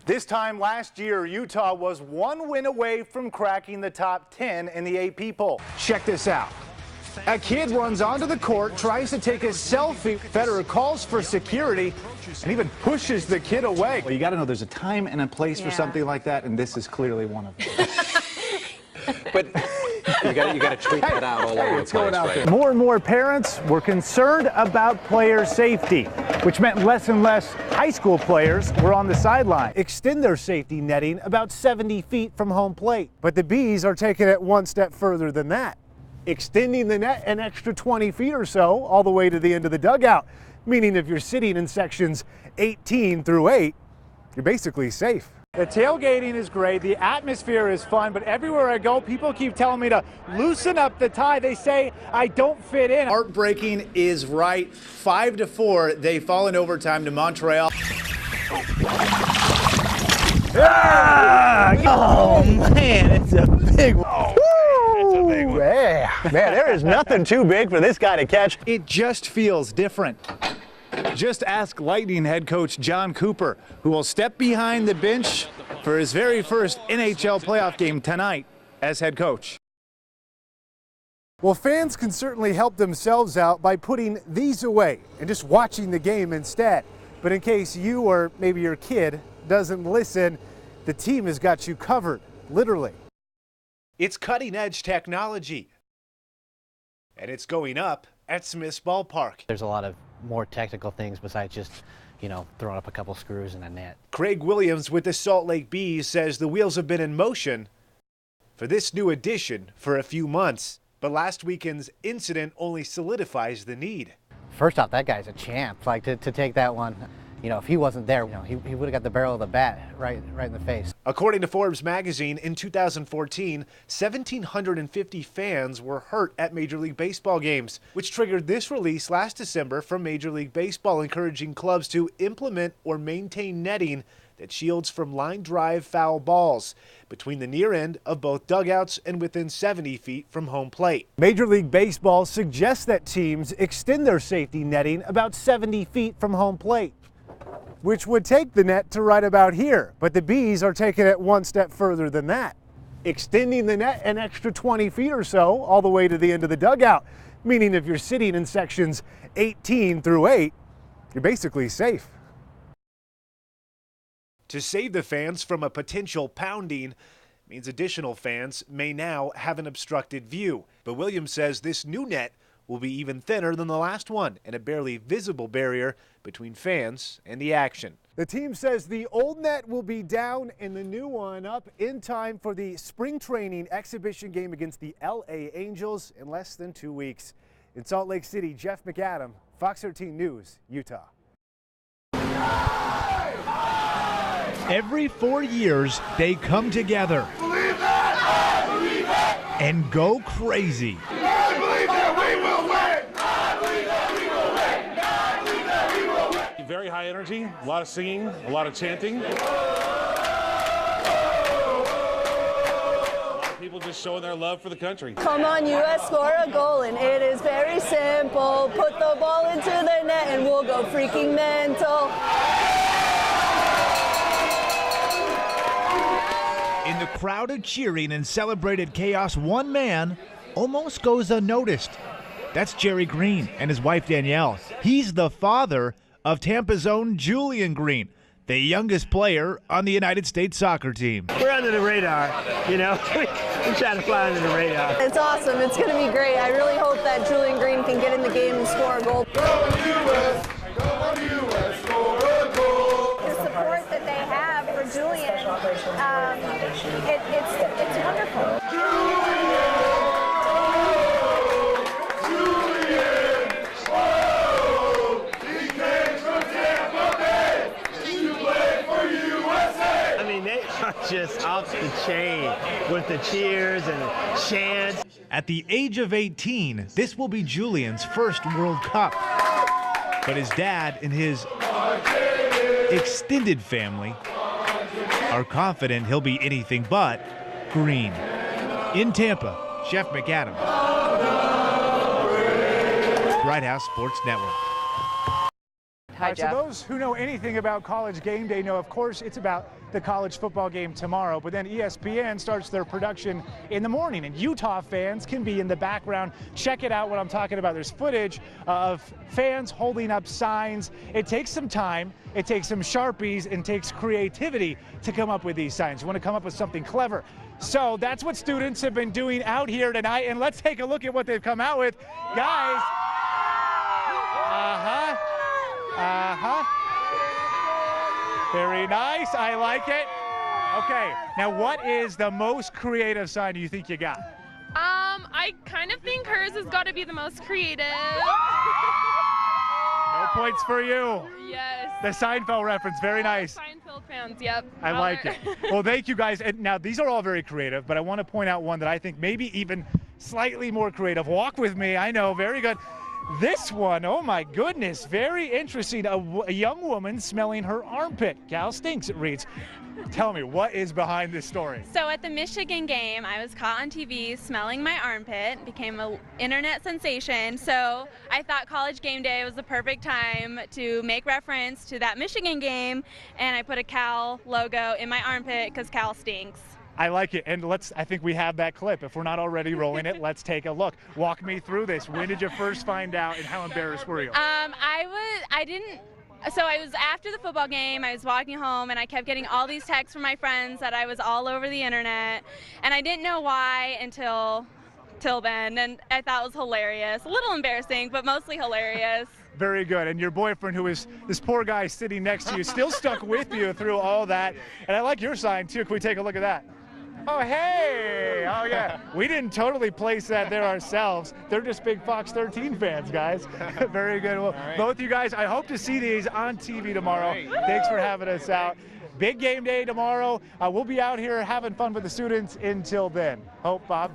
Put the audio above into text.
This time last year, Utah was one win away from cracking the top 10 in the AP poll. Check this out. A kid runs onto the court, tries to take a selfie. Federer calls for security and even pushes the kid away. Well, you got to know there's a time and a place for something like that, and this is clearly one of them. But you got to tweet that out all over the place, right? More and more parents were concerned about player safety, which meant less and less high school players were on the sideline. Extend their safety netting about 70 feet from home plate. But the Bees are taking it one step further than that, extending the net an extra 20 feet or so all the way to the end of the dugout, meaning if you're sitting in sections 18 through 8, you're basically safe. The tailgating is great, the atmosphere is fun, but everywhere I go, people keep telling me to loosen up the tie. They say I don't fit in. Heartbreaking is right. 5-4, they fall in overtime to Montreal. Oh man, it's a big one. It's a big one. Man, there is nothing too big for this guy to catch. It just feels different. Just ask Lightning head coach John Cooper, who will step behind the bench for his very first NHL playoff game tonight as head coach. Well, fans can certainly help themselves out by putting these away and just watching the game instead. But in case you or maybe your kid doesn't listen, the team has got you covered, literally. It's cutting-edge technology, and it's going up at Smith's Ballpark. There's a lot of more technical things besides just, throwing up a couple screws in a net. Craig Williams with the Salt Lake Bees says the wheels have been in motion for this new addition for a few months, but last weekend's incident only solidifies the need. First off, that guy's a champ. Like to take that one, if he wasn't there, he would have got the barrel of the bat right in the face. According to Forbes magazine, in 2014, 1,750 fans were hurt at Major League Baseball games, which triggered this release last December from Major League Baseball encouraging clubs to implement or maintain netting that shields from line drive foul balls between the near end of both dugouts and within 70 feet from home plate. Major League Baseball suggests that teams extend their safety netting about 70 feet from home plate, which would take the net to right about here. But the Bees are taking it one step further than that, extending the net an extra 20 feet or so all the way to the end of the dugout, meaning if you're sitting in sections 18 through 8, you're basically safe. To save the fans from a potential pounding means additional fans may now have an obstructed view. But Williams says this new net will be even thinner than the last one and a barely visible barrier between fans and the action. The team says the old net will be down and the new one up in time for the spring training exhibition game against the LA Angels in less than 2 weeks. In Salt Lake City, Jeff McAdam, Fox 13 News, Utah. Every 4 years, they come together and go crazy. Very high energy, a lot of singing, a lot of chanting. A lot of people just showing their love for the country. Come on, US, score a goal, and it is very simple. Put the ball into the net, and we'll go freaking mental. In the crowded cheering and celebrated chaos, one man almost goes unnoticed. That's Jerry Green and his wife Danielle. He's the father of Tampa's own Julian Green, the youngest player on the United States soccer team. We're under the radar, we try to fly under the radar. It's awesome. It's going to be great. I really hope that Julian Green can get in the game and score a goal. Go US, score a goal. The support that they have for Julian, it's wonderful. Just off the chain with the cheers and the chants. At the age of 18, this will be Julian's first World Cup. But his dad and his extended family are confident he'll be anything but green. In Tampa, Jeff McAdam, Bright House Sports Network. Hi, All right, Jeff. so those who know anything about College Game Day know, of course, it's about the college football game tomorrow, but then ESPN starts their production in the morning, and Utah fans can be in the background. Check it out what I'm talking about. There's footage of fans holding up signs. It takes some time, it takes some Sharpies, and takes creativity to come up with these signs. You want to come up with something clever. So that's what students have been doing out here tonight, and let's take a look at what they've come out with. Guys, very nice, I like it. Okay, now what is the most creative sign you think you got? I kind of think hers has got to be the most creative. No points for you. Yes. The Seinfeld reference, very nice. Seinfeld fans, yep. I like it. Well, thank you guys. And now these are all very creative, but I want to point out one that I think maybe even slightly more creative. Walk with me, I know, very good. This one, oh my goodness, very interesting. A young woman smelling her armpit. Gal stinks, it reads. Tell me, what is behind this story? So at the Michigan game, I was caught on TV smelling my armpit, became an internet sensation. So I thought College Game Day was the perfect time to make reference to that Michigan game, and I put a Cal logo in my armpit because Cal stinks. I like it, and I think we have that clip. If we're not already rolling it, let's take a look. Walk me through this. When did you first find out, and how embarrassed were you? So I was after the football game, I was walking home, and I kept getting all these texts from my friends that I was all over the internet, and I didn't know why until then, and I thought it was hilarious. A little embarrassing, but mostly hilarious. Very good. And your boyfriend, who is this poor guy sitting next to you, still stuck with you through all that. And I like your sign, too. Can we take a look at that? Oh, hey! Oh, yeah. We didn't totally place that there ourselves. They're just big Fox 13 fans, guys. Very good. Well, both you guys, I hope to see these on TV tomorrow. Thanks for having us out. Big game day tomorrow. We'll be out here having fun with the students until then. Hope, Bob.